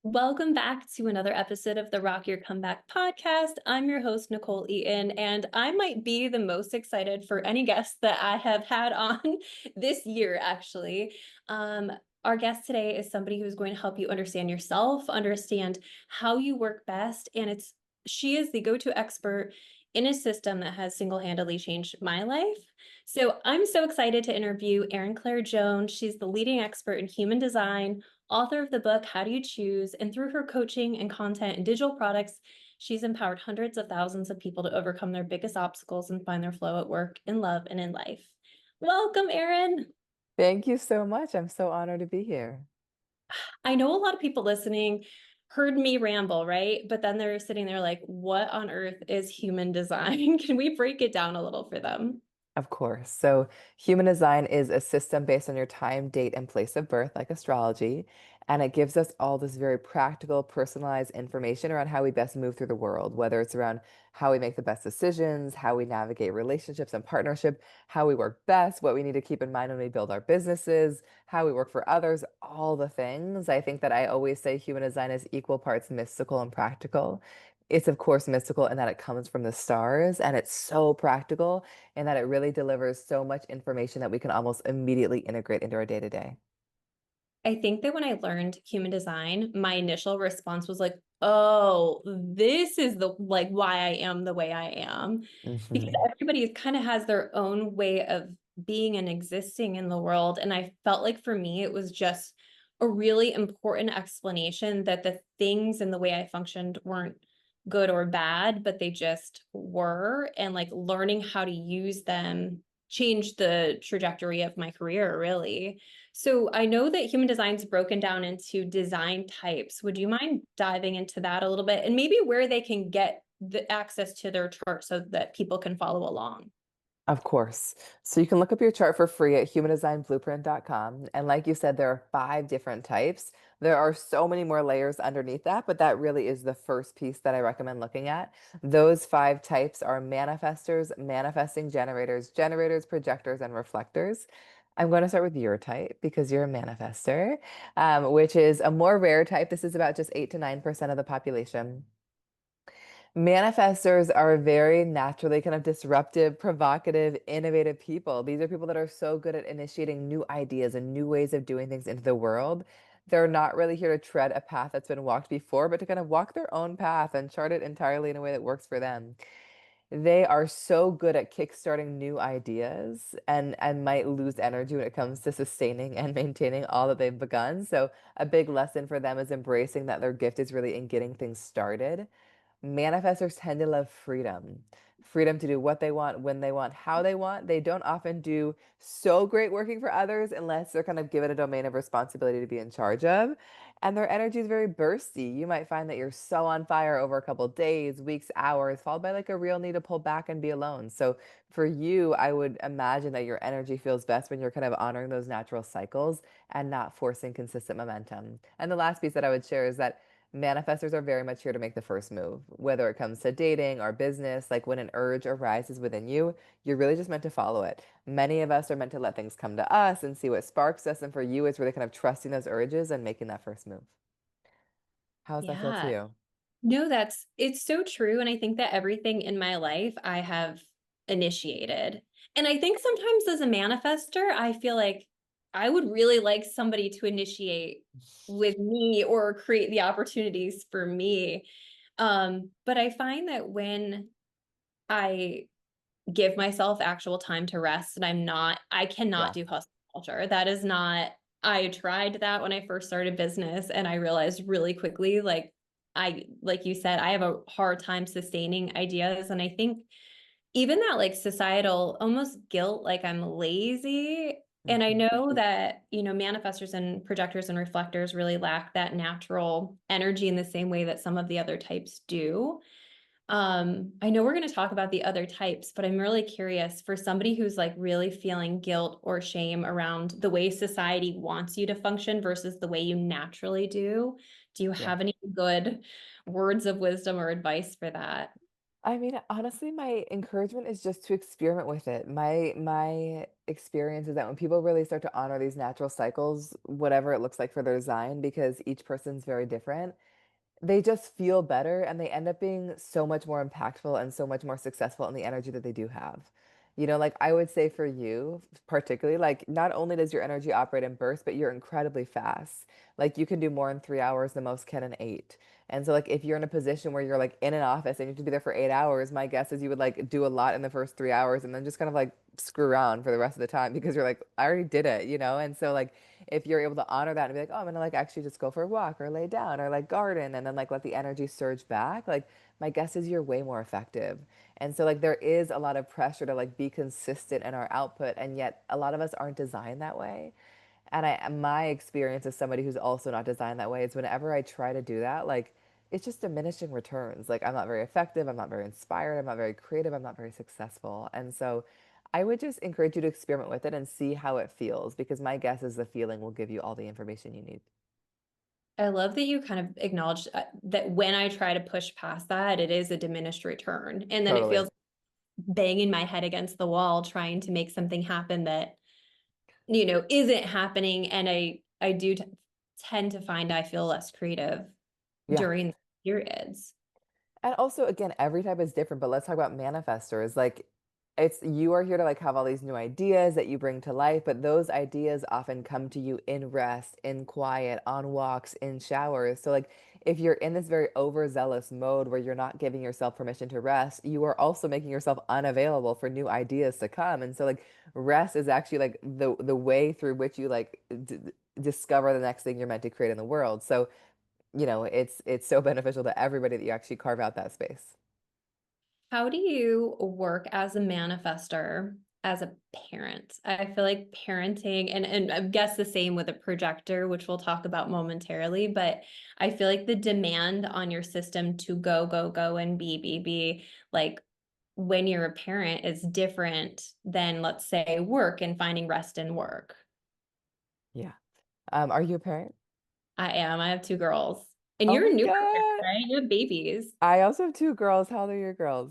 Welcome back to another episode of the Rock Your Comeback podcast. I'm your host, Nichole Eaton, and I might be the most excited for any guest that I have had on this year, actually. Um, our guest today is somebody who's going to help you understand yourself, understand how you work best, and she is the go-to expert in a system that has single-handedly changed my life. So I'm so excited to interview Erin Claire Jones. She's the leading expert in human design, author of the book, How Do You Choose? And through her coaching and content and digital products, she's empowered hundreds of thousands of people to overcome their biggest obstacles and find their flow at work, in love, and in life. Welcome, Erin. Thank you so much. I'm so honored to be here. I know a lot of people listening heard me ramble, right? But then they're sitting there like, what on earth is human design? Can we break it down a little for them? Of course. So, human design is a system based on your time, date, and place of birth, like astrology. And it gives us all this very practical, personalized information around how we best move through the world, whether it's around how we make the best decisions, how we navigate relationships and partnership, how we work best, what we need to keep in mind when we build our businesses, how we work for others, all the things. I think that I always say human design is equal parts mystical and practical. It's, of course, mystical in that it comes from the stars, and it's so practical and that it really delivers so much information that we can almost immediately integrate into our day to day. I think that when I learned human design, my initial response was like, oh, this is the like why I am the way I am. Because Hmm. everybody kind of has their own way of being and existing in the world. And I felt like for me, it was just a really important explanation that the things and the way I functioned weren't good or bad, but they just were. And like learning how to use them changed the trajectory of my career, really. So I know that human design is broken down into design types. Would you mind diving into that a little bit and maybe where they can get the access to their chart so that people can follow along? Of course. So you can look up your chart for free at humandesignblueprint.com. And like you said, there are five different types. There are so many more layers underneath that, but that really is the first piece that I recommend looking at. Those five types are manifestors, manifesting generators, generators, projectors, and reflectors. I'm going to start with your type because you're a manifestor, which is a more rare type. This is about just 8 to 9% of the population. Manifestors are very naturally kind of disruptive, provocative, innovative people. These are people that are so good at initiating new ideas and new ways of doing things into the world. They're not really here to tread a path that's been walked before, but to kind of walk their own path and chart it entirely in a way that works for them. They are so good at kickstarting new ideas and might lose energy when it comes to sustaining and maintaining all that they've begun. So a big lesson for them is embracing that their gift is really in getting things started. Manifestors tend to love freedom. Freedom to do what they want, when they want, how they want. They don't often do so great working for others unless they're kind of given a domain of responsibility to be in charge of. And their energy is very bursty. You might find that you're so on fire over a couple days, weeks, hours, followed by like a real need to pull back and be alone. So for you, I would imagine that your energy feels best when you're kind of honoring those natural cycles and not forcing consistent momentum. And the last piece that I would share is that manifestors are very much here to make the first move, whether it comes to dating or business. Like when an urge arises within you, you're really just meant to follow it. Many of us are meant to let things come to us and see what sparks us. And for you, it's really kind of trusting those urges and making that first move. How does that feel to Yeah. you? No, it's so true. And I think that everything in my life I have initiated. And I think sometimes as a manifester, I feel like I would really like somebody to initiate with me or create the opportunities for me. But I find that when I give myself actual time to rest and I cannot Yeah. do hustle culture. That is not, I tried that when I first started business and I realized really quickly, like you said, I have a hard time sustaining ideas. And I think even that like societal almost guilt, like I'm lazy. And I Hmm. know that, manifestors and projectors and reflectors really lack that natural energy in the same way that some of the other types do. I know we're going to talk about the other types, but I'm really curious for somebody who's like really feeling guilt or shame around the way society wants you to function versus the way you naturally do. Do you Yeah. have any good words of wisdom or advice for that? I mean, honestly, my encouragement is just to experiment with it. My experience is that when people really start to honor these natural cycles, whatever it looks like for their design, because each person's very different, they just feel better and they end up being so much more impactful and so much more successful in the energy that they do have. Like I would say for you, particularly, like not only does your energy operate in bursts, but you're incredibly fast. Like you can do more in 3 hours than most can in eight. And so like if you're in a position where you're like in an office and you have to be there for 8 hours, my guess is you would like do a lot in the first 3 hours and then just kind of like screw around for the rest of the time because you're like, I already did it. And so like if you're able to honor that and be like, oh, I'm gonna like actually just go for a walk or lay down or like garden and then like let the energy surge back, like my guess is you're way more effective. And so like there is a lot of pressure to like be consistent in our output, and yet a lot of us aren't designed that way. And my experience as somebody who's also not designed that way is whenever I try to do that, like it's just diminishing returns. Like I'm not very effective, I'm not very inspired, I'm not very creative, I'm not very successful. And so I would just encourage you to experiment with it and see how it feels, because my guess is the feeling will give you all the information you need. I love that you kind of acknowledged that when I try to push past that, it is a diminished return. And then it Totally. feels banging my head against the wall trying to make something happen that, isn't happening. And I do tend to find I feel less creative Yeah. during periods. And also, again, every type is different, but let's talk about manifestors. Like, it's you are here to like have all these new ideas that you bring to life, but those ideas often come to you in rest, in quiet, on walks, in showers. So, like, if you're in this very overzealous mode where you're not giving yourself permission to rest, you are also making yourself unavailable for new ideas to come. And so, like, rest is actually like the way through which you like discover the next thing you're meant to create in the world. So, it's so beneficial to everybody that you actually carve out that space. How do you work as a manifester as a parent? I feel like parenting, and I guess the same with a projector, which we'll talk about momentarily, but I feel like the demand on your system to go, go, go and be, like when you're a parent is different than, let's say, work and finding rest in work. Yeah. Are you a parent? I am. I have two girls. And Oh you're a my newer parent, God. right? You have babies, I also have two girls. How old are your girls?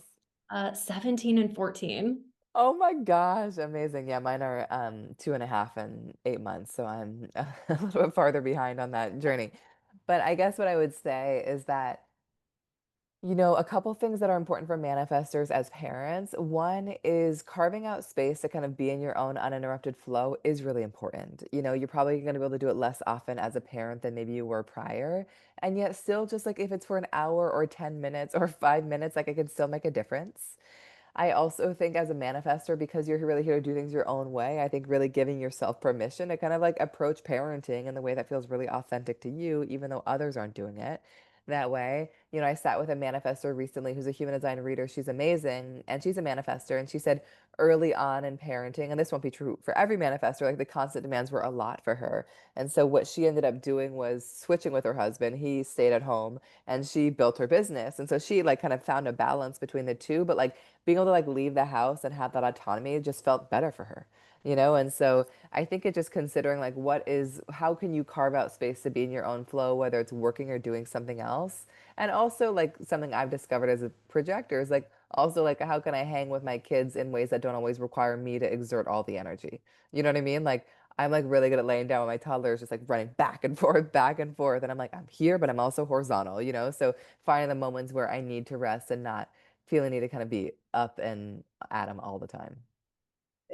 17 and 14. Oh my gosh, amazing. Yeah, mine are 2.5 and 8 months, so I'm a little bit farther behind on that journey. But I guess what I would say is that a couple things that are important for manifestors as parents. One is carving out space to kind of be in your own uninterrupted flow is really important. You're probably going to be able to do it less often as a parent than maybe you were prior. And yet, still, just like if it's for an hour or 10 minutes or 5 minutes, like it can still make a difference. I also think as a manifestor, because you're really here to do things your own way, I think really giving yourself permission to kind of like approach parenting in the way that feels really authentic to you, even though others aren't doing it that way. I sat with a manifestor recently who's a human design reader. She's amazing and she's a manifestor. And she said early on in parenting, and this won't be true for every manifestor, like the constant demands were a lot for her. And so what she ended up doing was switching with her husband. He stayed at home and she built her business. And so she like kind of found a balance between the two, but like being able to like leave the house and have that autonomy just felt better for her. And so I think it just considering like how can you carve out space to be in your own flow, whether it's working or doing something else. And also like something I've discovered as a projector is like also like how can I hang with my kids in ways that don't always require me to exert all the energy. You know what I mean? Like I'm like really good at laying down when my toddler is just like running back and forth. And I'm like, I'm here, but I'm also horizontal. So finding the moments where I need to rest and not feeling need to kind of be up and at them all the time.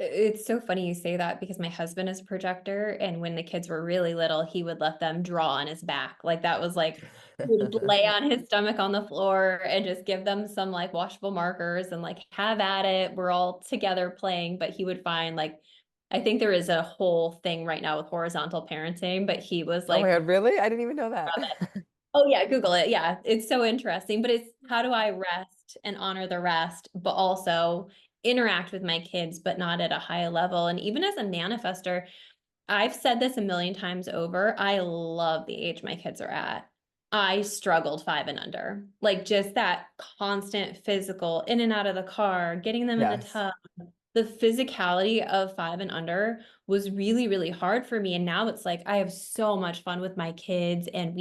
It's so funny you say that because my husband is a projector, and when the kids were really little, he would let them draw on his back. Like that was like he would just lay on his stomach on the floor and just give them some like washable markers and like have at it. We're all together playing, but he would find like I think there is a whole thing right now with horizontal parenting, but he was Oh my like, God, really? I didn't even know that. oh yeah, Google it. Yeah, it's so interesting. But it's how do I rest and honor the rest, but also interact with my kids, but not at a high level. And even as a manifester, I've said this a million times over. I love the age my kids are at. I struggled 5 and under, like just that constant physical in and out of the car, getting them in the Yes. tub. The physicality of 5 and under was really, really hard for me. And now it's like I have so much fun with my kids, and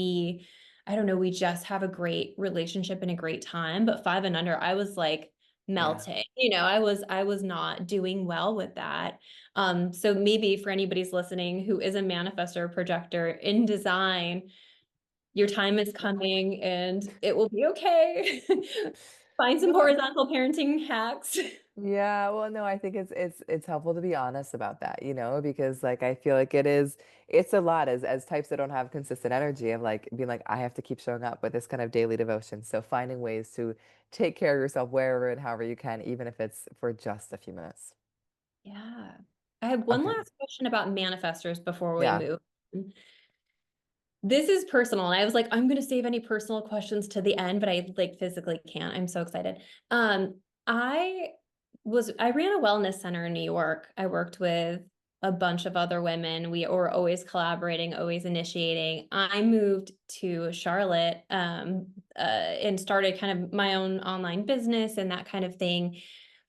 I don't know, we just have a great relationship and a great time. But 5 and under, I was like Yeah. melting. I was not doing well with that. So maybe for anybody's listening who is a manifestor or projector in design, your time is coming and it will be okay. Find some No, horizontal parenting hacks. yeah, well, no, I think it's helpful to be honest about that, because like I feel like it's a lot as types that don't have consistent energy of like being like I have to keep showing up with this kind of daily devotion. So finding ways to take care of yourself wherever and however you can, even if it's for just a few minutes. Yeah. I have one Okay. last question about manifestors before we Yeah. move. This is personal. And I was like, I'm going to save any personal questions to the end, but I like physically can't. I'm so excited. I I ran a wellness center in New York. I worked with a bunch of other women. We were always collaborating, always initiating. I moved to Charlotte, and started kind of my own online business and that kind of thing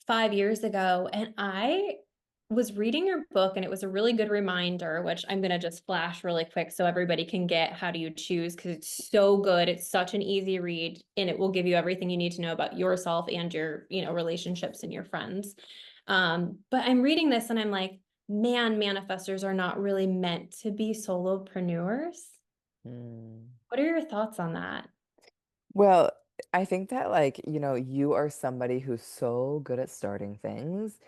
5 years ago. And I was reading your book and it was a really good reminder, which I'm going to just flash really quick so everybody can get how do you choose because it's so good. It's such an easy read and it will give you everything you need to know about yourself and your, relationships and your friends. But I'm reading this and I'm like, man, manifestors are not really meant to be solopreneurs. Mm. What are your thoughts on that? Well, I think that like, you are somebody who's so good at starting things.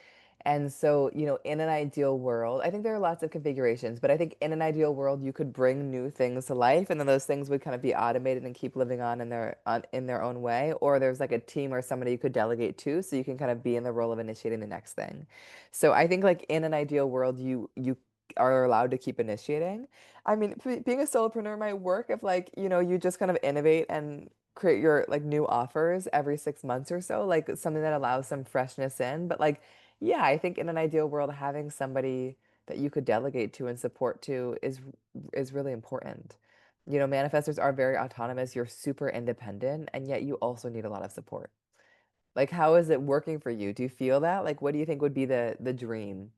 And so, in an ideal world, I think there are lots of configurations, but I think in an ideal world, you could bring new things to life, and then those things would kind of be automated and keep living on in their own way. Or there's like a team or somebody you could delegate to, so you can kind of be in the role of initiating the next thing. So I think like in an ideal world, you are allowed to keep initiating. I mean, being a solopreneur might work if like, you just kind of innovate and create your like new offers every 6 months or so, like something that allows some freshness in. But like, yeah, I think in an ideal world, having somebody that you could delegate to and support to is really important. Manifestors are very autonomous. You're super independent, and yet you also need a lot of support. Like, how is it working for you? Do you feel that? Like, what do you think would be the dream?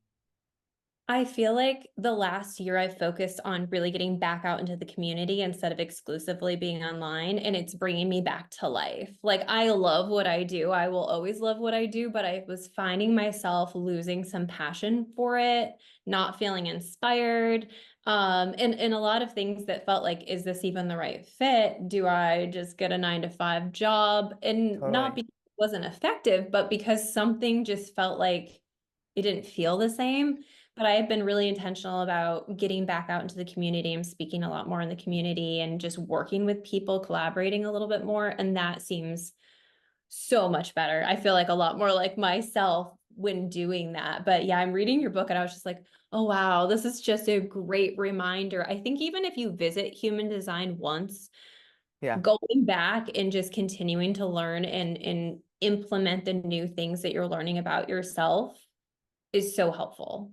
I feel like the last year I've focused on really getting back out into the community instead of exclusively being online, and it's bringing me back to life. Like, I love what I do. I will always love what I do, but I was finding myself losing some passion for it, not feeling inspired. And a lot of things that felt like, is this even the right fit? Do I just get a 9 to 5 job? And not Totally. because it wasn't effective, but because something just felt like it didn't feel the same. But I have been really intentional about getting back out into the community. I'm speaking a lot more in the community and just working with people, collaborating a little bit more. And that seems so much better. I feel like a lot more like myself when doing that. But yeah, I'm reading your book and I was just like, oh, wow, this is just a great reminder. I think even if you visit human design once, Yeah. going back and just continuing to learn and implement the new things that you're learning about yourself is so helpful.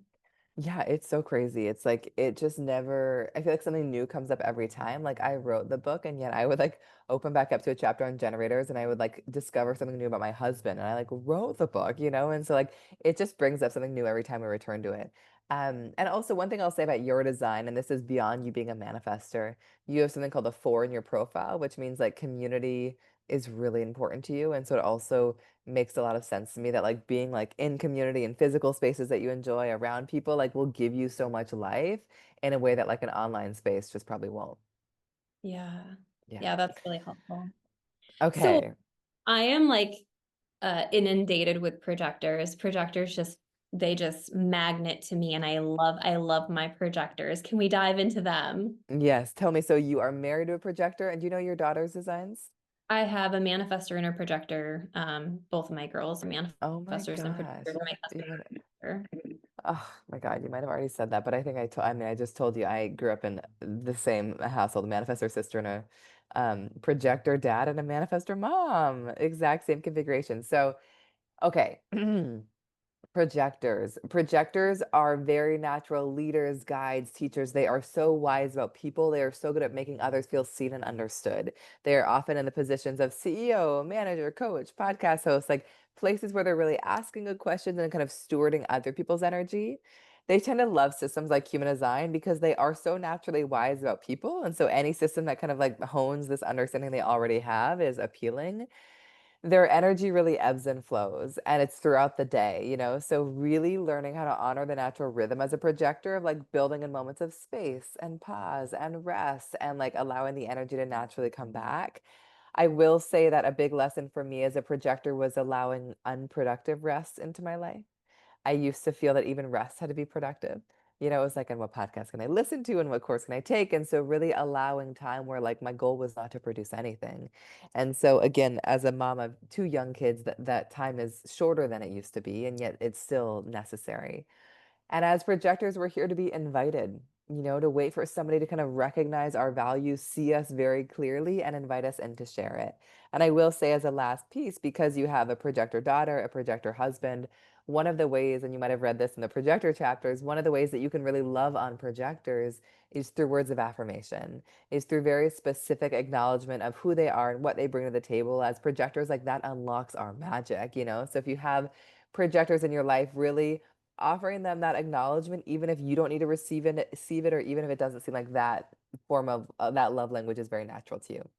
Yeah, it's so crazy. It's like it just never, I feel like something new comes up every time. Like I wrote the book and yet I would like open back up to a chapter on generators and I would like discover something new about my husband and I like wrote the book. And so like it just brings up something new every time we return to it. And also one thing I'll say about your design, and this is beyond you being a manifester, you have something called a 4 in your profile, which means like community is really important to you. And so it also makes a lot of sense to me that like being like in community and physical spaces that you enjoy around people like will give you so much life in a way that like an online space just probably won't. Yeah. Yeah. Yeah, that's really helpful. So Okay. I am like inundated with projectors. Projectors just they just magnet to me and I love my projectors. Can we dive into them? Yes. Tell me, so you are married to a projector and do you know your daughter's designs? I have a manifestor and a projector. Both of my girls are Oh my manifestors and projectors. gosh. My You might, husband. oh my God, you might have already said that, but I think I mean, I just told you I grew up in the same household, a manifestor sister and a projector dad and a manifestor mom. Exact same configuration. So, okay. Projectors. Projectors are very natural leaders, guides, teachers. They are so wise about people. They are so good at making others feel seen and understood. They are often in the positions of CEO, manager, coach, podcast host, like places where they're really asking good questions and kind of stewarding other people's energy. They tend to love systems like human design because they are so naturally wise about people. And so any system that kind of like hones this understanding they already have is appealing. their energy really ebbs and flows, and it's throughout the day, you know? So really learning how to honor the natural rhythm as a projector of like building in moments of space and pause and rest and like allowing the energy to naturally come back. I will say that a big lesson for me as a projector was allowing unproductive rest into my life. I used to feel that even rest had to be productive. You know, it was like, and what podcast can I listen to and what course can I take? And so really allowing time where like my goal was not to produce anything. And so again, as a mom of two young kids, that time is shorter than it used to be, and yet it's still necessary. And as projectors, we're here to be invited, you know, to wait for somebody to kind of recognize our values, see us very clearly, and invite us in to share it. And I will say, as a last piece, because you have a projector daughter, a projector husband, one of the ways, and you might have read this in the projector chapters, one of the ways that you can really love on projectors is through words of affirmation, is through very specific acknowledgement of who they are and what they bring to the table. As projectors, like that unlocks our magic, you know? So if you have projectors in your life, really offering them that acknowledgement, even if you don't need to receive it, or even if it doesn't seem like that form of that love language is very natural to you.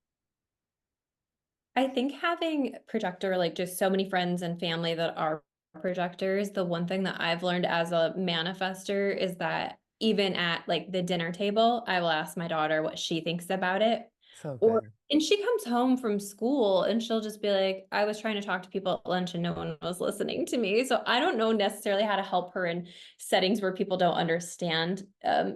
I think having projector, like just so many friends and family that are projectors, the one thing that I've learned as a manifester is that even at like the dinner table, I will ask my daughter what she thinks about it. So Or good. and she comes home from school and she'll just be like, I was trying to talk to people at lunch and no one was listening to me. So I don't know necessarily how to help her in settings where people don't understand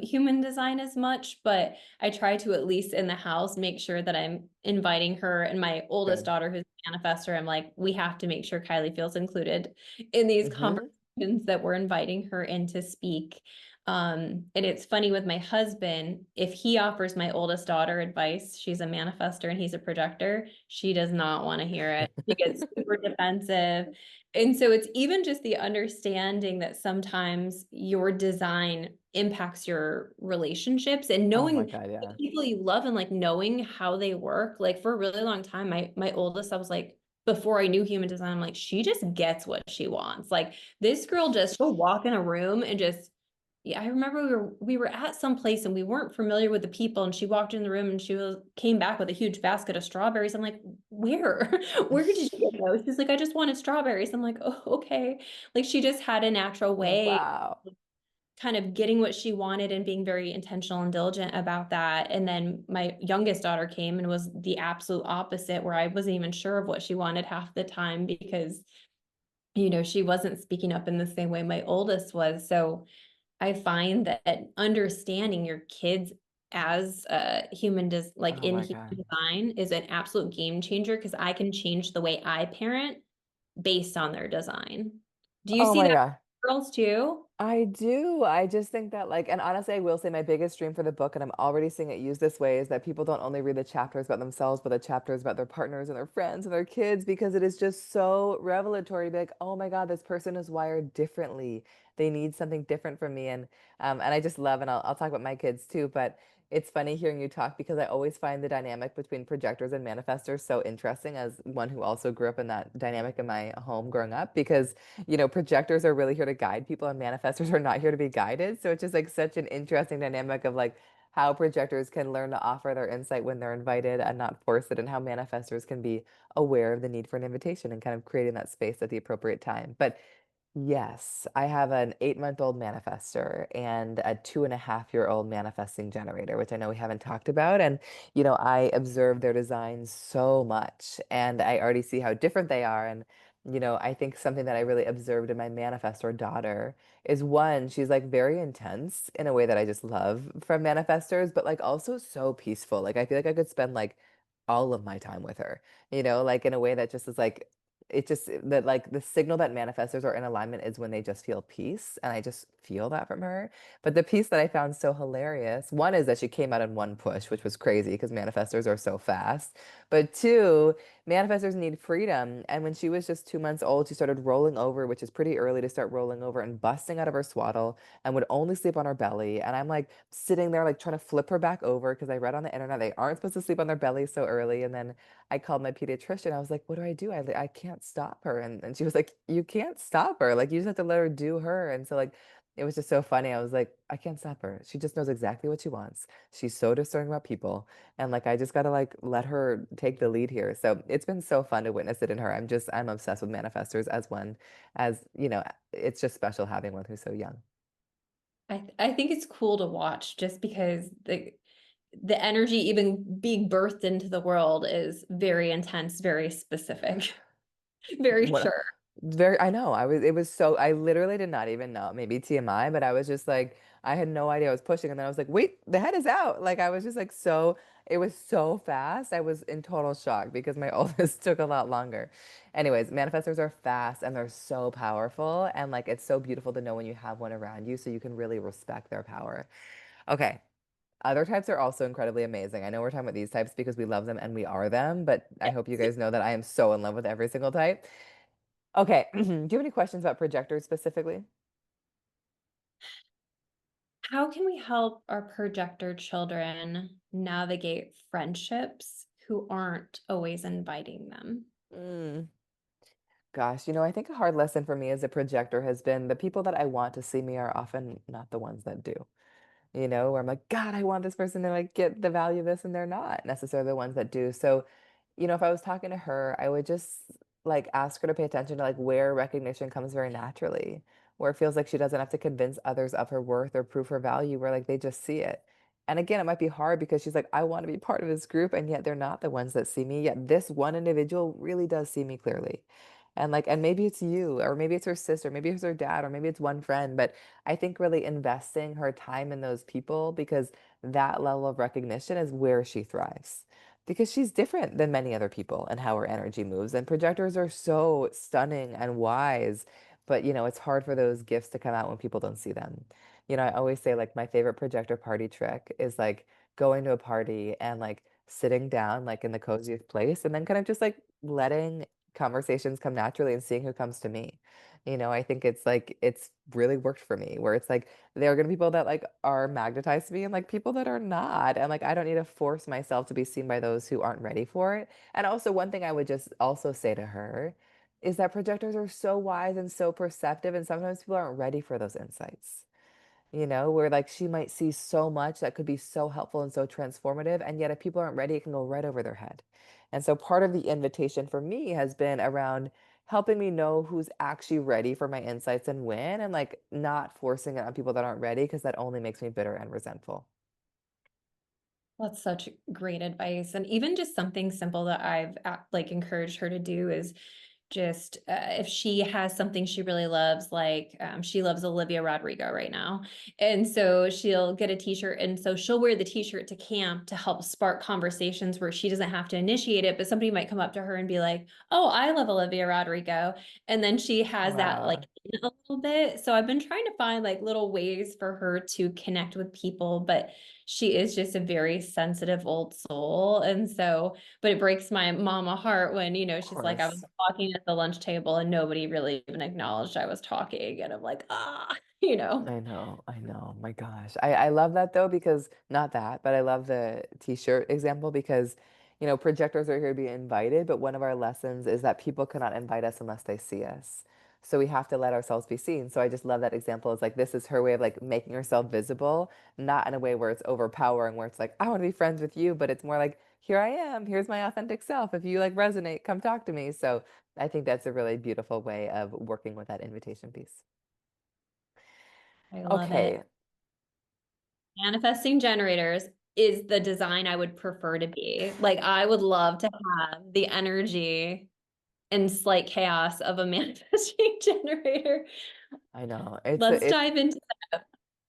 human design as much, but I try to, at least in the house, make sure that I'm inviting her and my oldest Good. daughter, who's a manifestor. I'm like, we have to make sure Kylie feels included in these Hmm. conversations that we're inviting her in to speak. And it's funny with my husband, if he offers my oldest daughter advice, she's a manifestor and he's a projector, she does not want to hear it. She gets super defensive. And so it's even just the understanding that sometimes your design impacts your relationships and Oh my knowing God, the yeah. people you love and like knowing how they work. Like for a really long time, my oldest, I was like, before I knew human design, I'm like, she just gets what she wants. Like this girl just she'll walk in a room and just yeah, I remember we were at some place and we weren't familiar with the people and she walked in the room and came back with a huge basket of strawberries. I'm like, where? Where did you get those? She's like, I just wanted strawberries. I'm like, oh, okay. Like she just had a natural way Wow. kind of getting what she wanted and being very intentional and diligent about that. And then my youngest daughter came and was the absolute opposite, where I wasn't even sure of what she wanted half the time because, she wasn't speaking up in the same way my oldest was. So I find that understanding your kids as a like Oh in my human God. design is an absolute game changer because I can change the way I parent based on their design. Do you Oh see my that God. with girls too? I do. I just think that, like, and honestly, I will say my biggest dream for the book, and I'm already seeing it used this way, is that people don't only read the chapters about themselves, but the chapters about their partners and their friends and their kids, because it is just so revelatory to be like, oh my God, this person is wired differently. They need something different from me. And I just love, and I'll talk about my kids too, but it's funny hearing you talk because I always find the dynamic between projectors and manifestors so interesting as one who also grew up in that dynamic in my home growing up, because projectors are really here to guide people and manifestors are not here to be guided. So it's just like such an interesting dynamic of like how projectors can learn to offer their insight when they're invited and not force it, and how manifestors can be aware of the need for an invitation and kind of creating that space at the appropriate time. But yes, I have an 8-month-old manifestor and a 2.5-year-old manifesting generator, which I know we haven't talked about. And, I observe their designs so much and I already see how different they are. And, I think something that I really observed in my manifestor daughter is, one, she's like very intense in a way that I just love from manifestors, but like also so peaceful. Like I feel like I could spend like all of my time with her, like in a way that just is like, it just that like the signal that manifestors are in alignment is when they just feel peace, and I just feel that from her. But the piece that I found so hilarious, one, is that she came out in one push, which was crazy because manifestors are so fast. But two, manifestors need freedom, and when she was just 2 months old, she started rolling over, which is pretty early to start rolling over, and busting out of her swaddle, and would only sleep on her belly. And I'm like sitting there like trying to flip her back over because I read on the internet they aren't supposed to sleep on their belly so early. And then I called my pediatrician. I was like, what do I do? I can't stop her. And she was like, you can't stop her. Like, you just have to let her do her. And so, like, it was just so funny. I was like, I can't stop her. She just knows exactly what she wants. She's so discerning about people. And like I just gotta like let her take the lead here. So it's been so fun to witness it in her. I'm obsessed with manifestors as one, as you know, it's just special having one who's so young. I think it's cool to watch just because the energy even being birthed into the world is very intense, very specific, very What sure. very I know. It was so I literally did not even know. Maybe TMI, but I was just like I had no idea I was pushing and then I was like, "Wait, the head is out." Like I was just like so it was so fast. I was in total shock because my oldest took a lot longer. Anyways, manifestors are fast and they're so powerful and like it's so beautiful to know when you have one around you so you can really respect their power. Okay. Other types are also incredibly amazing. I know we're talking about these types because we love them and we are them, but I hope you guys know that I am so in love with every single type. Okay. Do you have any questions about projectors specifically? How can we help our projector children navigate friendships who aren't always inviting them? Mm, gosh, I think a hard lesson for me as a projector has been the people that I want to see me are often not the ones that do. Where I'm like, God, I want this person to like get the value of this, and they're not necessarily the ones that do. So, if I was talking to her, I would just like ask her to pay attention to like where recognition comes very naturally, where it feels like she doesn't have to convince others of her worth or prove her value, where like they just see it. And again, it might be hard because she's like, I want to be part of this group, and yet they're not the ones that see me. Yet this one individual really does see me clearly. And maybe it's you, or maybe it's her sister, maybe it's her dad, or maybe it's one friend, but I think really investing her time in those people because that level of recognition is where she thrives. Because she's different than many other people and how her energy moves. And projectors are so stunning and wise, but it's hard for those gifts to come out when people don't see them. I always say like my favorite projector party trick is like going to a party and like sitting down like in the coziest place and then kind of just like letting conversations come naturally and seeing who comes to me. I think it's really worked for me where it's like there are gonna be people that like are magnetized to me and like people that are not. And like I don't need to force myself to be seen by those who aren't ready for it. And also one thing I would just also say to her is that projectors are so wise and so perceptive, and sometimes people aren't ready for those insights. Where like she might see so much that could be so helpful and so transformative. And yet, if people aren't ready, it can go right over their head. And so, part of the invitation for me has been around helping me know who's actually ready for my insights and when, and like not forcing it on people that aren't ready because that only makes me bitter and resentful. That's such great advice. And even just something simple that I've like encouraged her to do is just if she has something she really loves, like she loves Olivia Rodrigo right now. And so she'll get a t-shirt. And so she'll wear the t-shirt to camp to help spark conversations where she doesn't have to initiate it, but somebody might come up to her and be like, oh, I love Olivia Rodrigo. And then she has that like Wow. in a little bit. So I've been trying to find like little ways for her to connect with people, but she is just a very sensitive old soul. And so, but it breaks my mama heart when, Of she's like, I was course. talking at the lunch table and nobody really even acknowledged I was talking. And I'm like, you know. I know, I know. My gosh. I love that though, because not that, but I love the t-shirt example because, projectors are here to be invited, but one of our lessons is that people cannot invite us unless they see us. So we have to let ourselves be seen. So I just love that example. It's like this is her way of like making herself visible, not in a way where it's overpowering, where it's like, I want to be friends with you, but it's more like, here I am, here's my authentic self. If you like resonate, come talk to me. So I think that's a really beautiful way of working with that invitation piece. I love it. Okay. Manifesting generators is the design I would prefer to be. Like, I would love to have the energy and slight chaos of a manifesting generator. I know. Let's It's dive into that.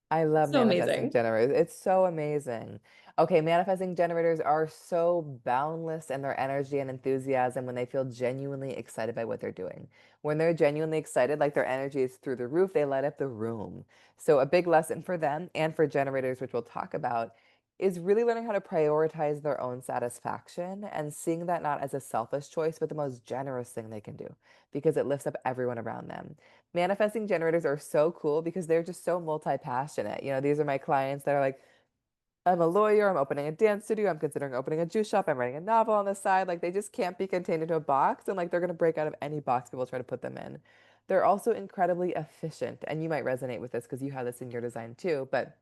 I love So manifesting amazing. generators. It's so amazing. Okay, manifesting generators are so boundless in their energy and enthusiasm when they feel genuinely excited by what they're doing. When they're genuinely excited, like their energy is through the roof, they light up the room. So, a big lesson for them and for generators, which we'll talk about, is really learning how to prioritize their own satisfaction and seeing that not as a selfish choice, but the most generous thing they can do because it lifts up everyone around them. Manifesting generators are so cool because they're just so multi-passionate. These are my clients that are like, I'm a lawyer, I'm opening a dance studio, I'm considering opening a juice shop, I'm writing a novel on the side. Like they just can't be contained into a box and like they're gonna break out of any box people try to put them in. They're also incredibly efficient. And you might resonate with this because you have this in your design too. But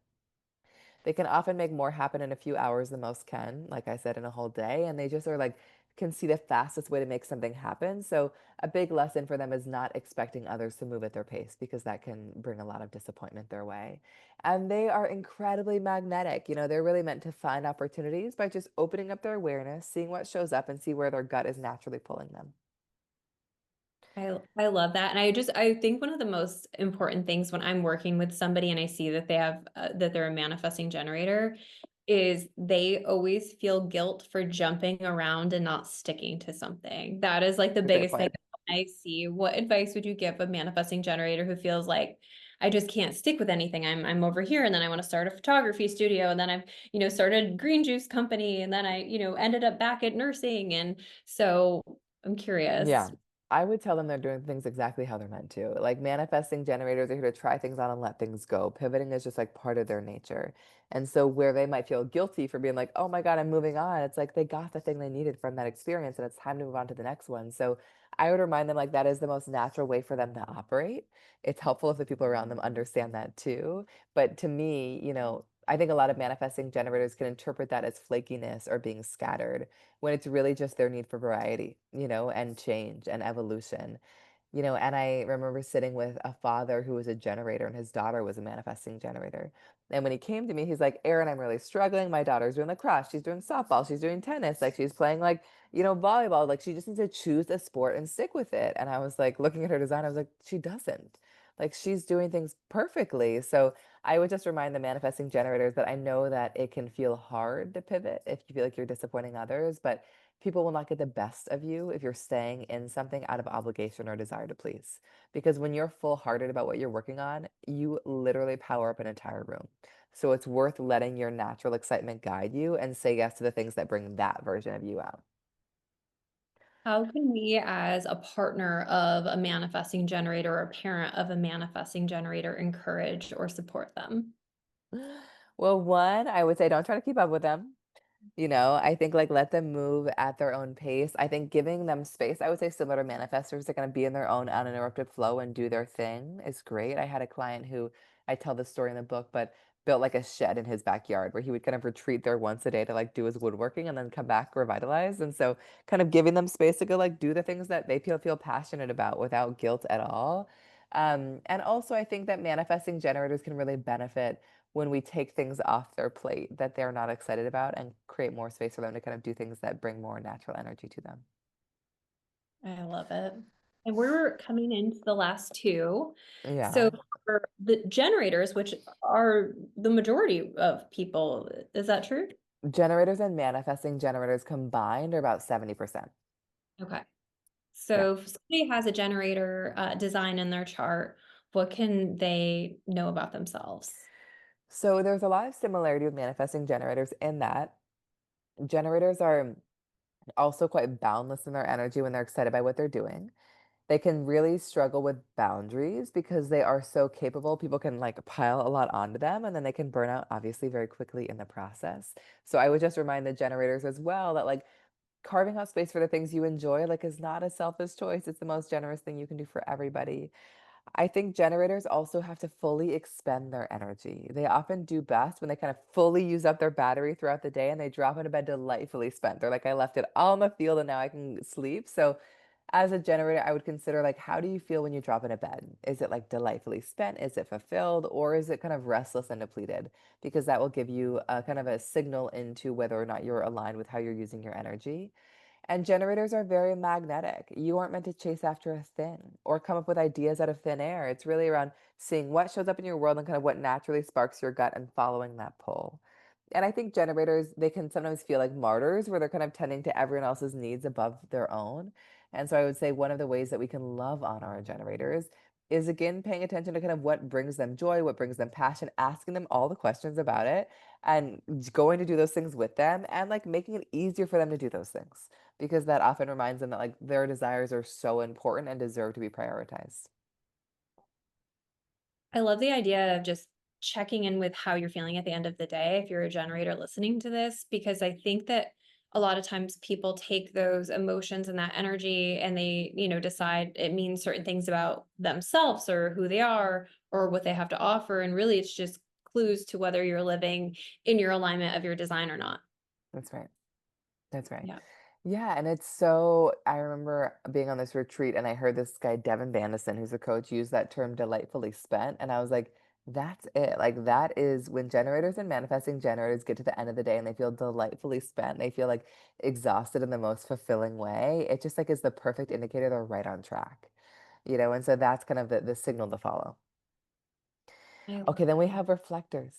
they can often make more happen in a few hours than most can, like I said, in a whole day. And they just are like, can see the fastest way to make something happen. So, a big lesson for them is not expecting others to move at their pace because that can bring a lot of disappointment their way. And they are incredibly magnetic. You know, they're really meant to find opportunities by just opening up their awareness, seeing what shows up, and see where their gut is naturally pulling them. I love that. And I think one of the most important things when I'm working with somebody and I see that they have that they're a manifesting generator is they always feel guilt for jumping around and not sticking to something. That is like the It's a great biggest thing point. I see. What advice would you give a manifesting generator who feels like I just can't stick with anything. I'm over here and then I want to start a photography studio and then I've, started green juice company and then I, ended up back at nursing. And so I'm curious. Yeah. I would tell them they're doing things exactly how they're meant to. Like manifesting generators are here to try things out and let things go. Pivoting is just like part of their nature. And so where they might feel guilty for being like, oh my God, I'm moving on, it's like they got the thing they needed from that experience and it's time to move on to the next one. So I would remind them like that is the most natural way for them to operate. It's helpful if the people around them understand that too. But to me, I think a lot of manifesting generators can interpret that as flakiness or being scattered when it's really just their need for variety, and change and evolution. And I remember sitting with a father who was a generator and his daughter was a manifesting generator. And when he came to me, he's like, Erin, I'm really struggling. My daughter's doing lacrosse. She's doing softball. She's doing tennis. Like she's playing like, volleyball. Like she just needs to choose a sport and stick with it. And I was like, looking at her design, I was like, she doesn't. Like she's doing things perfectly. So I would just remind the manifesting generators that I know that it can feel hard to pivot if you feel like you're disappointing others, but people will not get the best of you if you're staying in something out of obligation or desire to please. Because when you're full hearted about what you're working on, you literally power up an entire room. So it's worth letting your natural excitement guide you and say yes to the things that bring that version of you out. How can we, as a partner of a manifesting generator or a parent of a manifesting generator, encourage or support them? Well, one, I would say don't try to keep up with them. I think like let them move at their own pace. I think giving them space, I would say similar to manifestors, they're going to be in their own uninterrupted flow and do their thing is great. I had a client who I tell this story in the book, but built like a shed in his backyard where he would kind of retreat there once a day to like do his woodworking and then come back revitalized. And so kind of giving them space to go like do the things that they feel passionate about without guilt at all. And also I think that manifesting generators can really benefit when we take things off their plate that they're not excited about and create more space for them to kind of do things that bring more natural energy to them. I love it. And we're coming into the last two. So Yeah. for the generators, which are the majority of people, is that true? Generators and manifesting generators combined are about 70%. Okay. Yeah. So if somebody has a generator design in their chart, what can they know about themselves? So there's a lot of similarity with manifesting generators in that generators are also quite boundless in their energy when they're excited by what they're doing. They can really struggle with boundaries because they are so capable. People can like pile a lot onto them and then they can burn out obviously very quickly in the process. So I would just remind the generators as well that like carving out space for the things you enjoy like is not a selfish choice. It's the most generous thing you can do for everybody. I think generators also have to fully expend their energy. They often do best when they kind of fully use up their battery throughout the day and they drop into bed delightfully spent. They're like, I left it all in the field and now I can sleep. So, as a generator, I would consider like, how do you feel when you drop into bed? Is it like delightfully spent? Is it fulfilled? Or is it kind of restless and depleted? Because that will give you a kind of a signal into whether or not you're aligned with how you're using your energy. And generators are very magnetic. You aren't meant to chase after a thing or come up with ideas out of thin air. It's really around seeing what shows up in your world and kind of what naturally sparks your gut and following that pull. And I think generators, they can sometimes feel like martyrs where they're kind of tending to everyone else's needs above their own. And so I would say one of the ways that we can love on our generators is again paying attention to kind of what brings them joy, what brings them passion, asking them all the questions about it and going to do those things with them and like making it easier for them to do those things because that often reminds them that like their desires are so important and deserve to be prioritized. I love the idea of just checking in with how you're feeling at the end of the day if you're a generator listening to this, because I think that a lot of times people take those emotions and that energy and they, decide it means certain things about themselves or who they are or what they have to offer. And really, it's just clues to whether you're living in your alignment of your design or not. That's right. That's right. Yeah. Yeah, and it's so I remember being on this retreat and I heard this guy, Devin Vandison, who's a coach, use that term delightfully spent. And I was like, that's it. Like that is when generators and manifesting generators get to the end of the day and they feel delightfully spent. They feel like exhausted in the most fulfilling way. It just like is the perfect indicator they're right on track. And so that's kind of the signal to follow. I love Okay, then we that. have reflectors.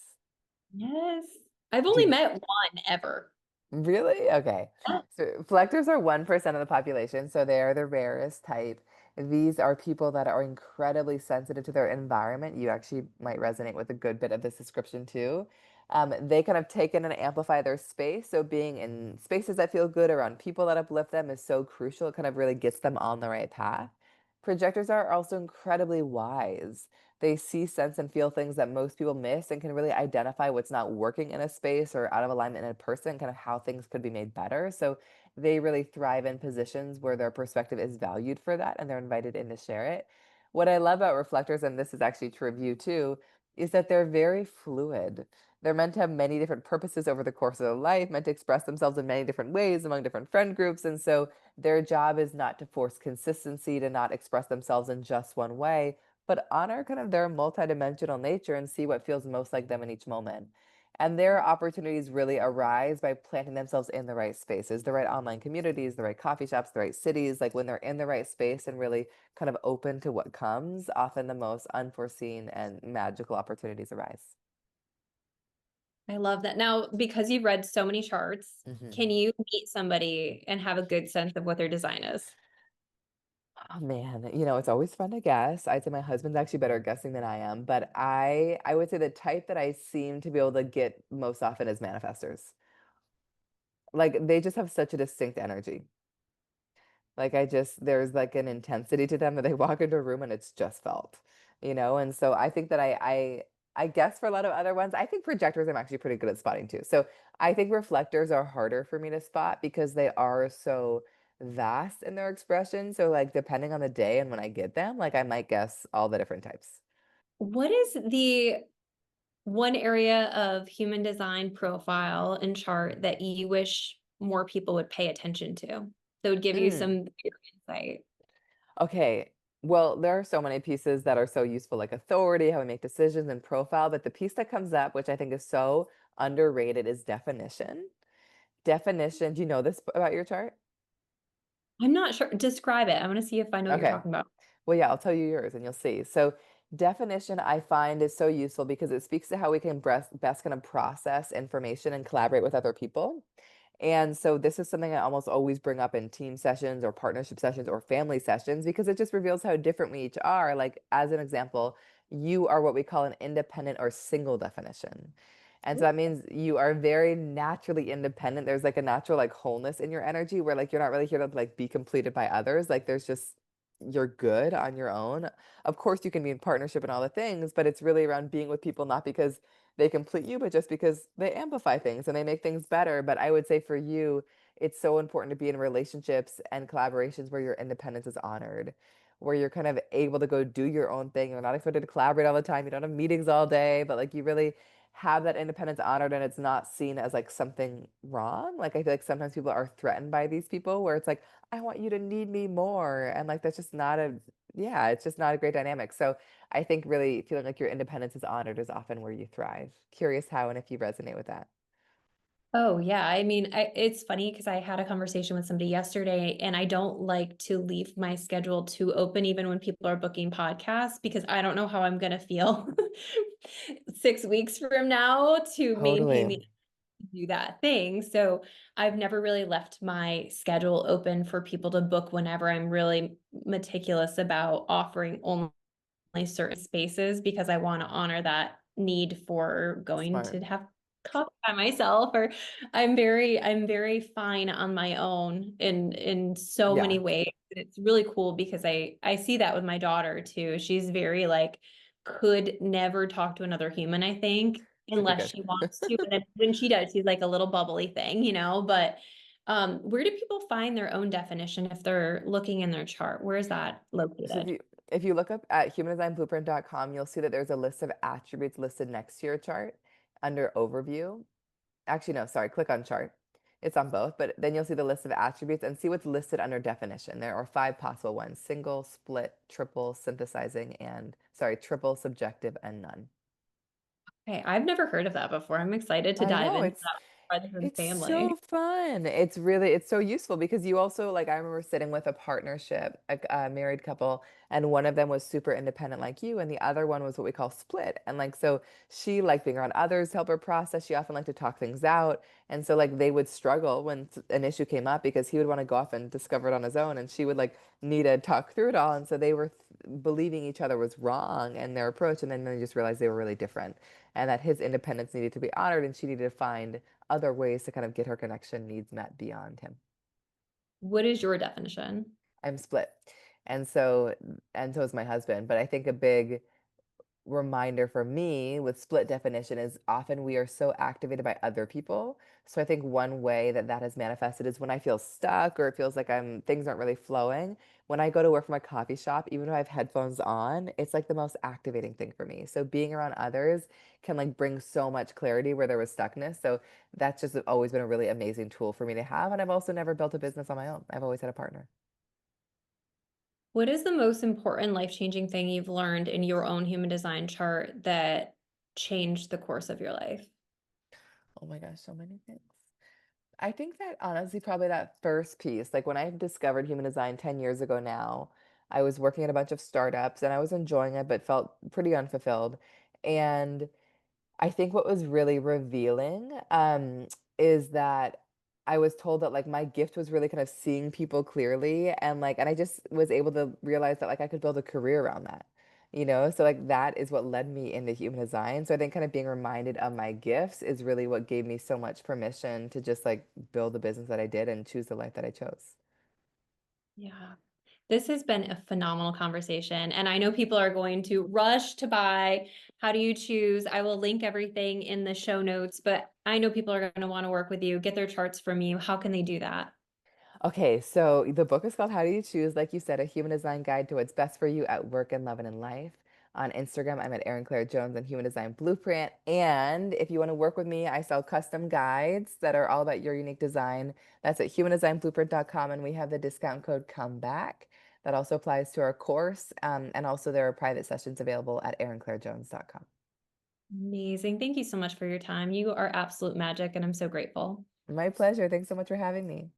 Yes. I've Do only you met one ever. Really? Okay. Yeah. So reflectors are 1% of the population, so they are the rarest type. These are people that are incredibly sensitive to their environment. You actually might resonate with a good bit of this description too. They kind of take in and amplify their space. So being in spaces that feel good around people that uplift them is so crucial. It kind of really gets them on the right path. Projectors are also incredibly wise. They see, sense, and feel things that most people miss and can really identify what's not working in a space or out of alignment in a person, kind of how things could be made better. So they really thrive in positions where their perspective is valued for that and they're invited in to share it. What I love about reflectors, and this is actually true of you too, is that they're very fluid. They're meant to have many different purposes over the course of their life, meant to express themselves in many different ways among different friend groups. And so their job is not to force consistency, to not express themselves in just one way, but honor kind of their multidimensional nature and see what feels most like them in each moment. And their opportunities really arise by planting themselves in the right spaces, the right online communities, the right coffee shops, the right cities. Like when they're in the right space and really kind of open to what comes, often the most unforeseen and magical opportunities arise. I love that. Now, because you've read so many charts, Hmm. can you meet somebody and have a good sense of what their design is? Oh man, it's always fun to guess. I'd say my husband's actually better at guessing than I am, but I would say the type that I seem to be able to get most often is manifestors. Like they just have such a distinct energy. Like there's like an intensity to them that they walk into a room and it's just felt. And so I think that I guess for a lot of other ones, I think projectors I'm actually pretty good at spotting too. So I think reflectors are harder for me to spot because they are so vast in their expression. So like depending on the day and when I get them, like I might guess all the different types. What is the one area of human design profile and chart that you wish more people would pay attention to? That would give you Mm, some insight. okay. Well, there are so many pieces that are so useful, like authority, how we make decisions, and profile. But the piece that comes up, which I think is so underrated, is definition. Definition. Do you know this about your chart? I'm not sure. Describe it. I want to see if I know what you're Okay. talking about. Well, yeah, I'll tell you yours and you'll see. So, definition I find is so useful because it speaks to how we can best kind of process information and collaborate with other people. And so this is something I almost always bring up in team sessions or partnership sessions or family sessions because it just reveals how different we each are. Like, as an example, you are what we call an independent or single definition. And so that means you are very naturally independent. There's like a natural like wholeness in your energy where like you're not really here to like be completed by others. Like there's just you're good on your own. Of course you can be in partnership and all the things, but it's really around being with people not because they complete you, but just because they amplify things and they make things better. But I would say for you, it's so important to be in relationships and collaborations where your independence is honored, where you're kind of able to go do your own thing. You're not expected to collaborate all the time. You don't have meetings all day, but like you really have that independence honored and it's not seen as like something wrong. Like I feel like sometimes people are threatened by these people where it's like, I want you to need me more. And like that's just not a yeah, it's just not a great dynamic. So I think really feeling like your independence is honored is often where you thrive. Curious how and if you resonate with that. Oh, yeah. I mean, it's funny because I had a conversation with somebody yesterday, and I don't like to leave my schedule too open, even when people are booking podcasts, because I don't know how I'm going to feel 6 weeks from now to maintain Totally. the do that thing. So I've never really left my schedule open for people to book whenever. I'm really meticulous about offering only certain spaces because I want to honor that need for going Smart. to have coffee by myself or I'm very fine on my own in so many Yeah. ways. It's really cool because I see that with my daughter too. She's very like could never talk to another human, I think, Super unless good. she wants to. And then when she does, she's like a little bubbly thing, but Where do people find their own definition if they're looking in their chart? Where is that So located? if you look up at humandesignblueprint.com, you'll see that there's a list of attributes listed next to your chart under overview. Actually, no, sorry, click on chart. It's on both, but then you'll see the list of attributes and see what's listed under definition. There are five possible ones: single, split, triple, synthesizing, and sorry, triple, subjective, and none. Hey, I've never heard of that before. I'm excited to I dive know into that farther than it's family. so fun. It's so useful because you also like I remember sitting with a partnership, a married couple, and one of them was super independent like you, and the other one was what we call split. And like so she liked being around others, help her process. She often liked to talk things out. And so like they would struggle when an issue came up because he would want to go off and discover it on his own, and she would like need to talk through it all. And so they were believing each other was wrong in their approach, and then they just realized they were really different and that his independence needed to be honored and she needed to find other ways to kind of get her connection needs met beyond him. What is your definition? I'm split. And so and so is my husband, but I think a big reminder for me with split definition is often we are so activated by other people. So I think one way that that has manifested is when I feel stuck or it feels like I'm things aren't really flowing. When I go to work from a coffee shop, even if I have headphones on, it's like the most activating thing for me. So being around others can like bring so much clarity where there was stuckness. So that's just always been a really amazing tool for me to have. And I've also never built a business on my own. I've always had a partner. What is the most important life-changing thing you've learned in your own human design chart that changed the course of your life? Oh my gosh, so many things. I think that honestly, probably that first piece, like when I discovered human design 10 years ago now, I was working at a bunch of startups and I was enjoying it, but felt pretty unfulfilled. And I think what was really revealing is that I was told that like my gift was really kind of seeing people clearly and like and I just was able to realize that like I could build a career around that. You know, so like that is what led me into human design. So I think kind of being reminded of my gifts is really what gave me so much permission to just like build the business that I did and choose the life that I chose. Yeah. This has been a phenomenal conversation, and I know people are going to rush to buy How Do You Choose? I will link everything in the show notes, but I know people are going to want to work with you, get their charts from you. How can they do that? Okay, so the book is called How Do You Choose? Like you said, a human design guide to what's best for you at work and love and in life. On Instagram, I'm at Erin Claire Jones and Human Design Blueprint. And if you want to work with me, I sell custom guides that are all about your unique design. That's at humandesignblueprint.com, and we have the discount code COMEBACK. That also applies to our course. And also, there are private sessions available at erinclairejones.com. Amazing. Thank you so much for your time. You are absolute magic, and I'm so grateful. My pleasure. Thanks so much for having me.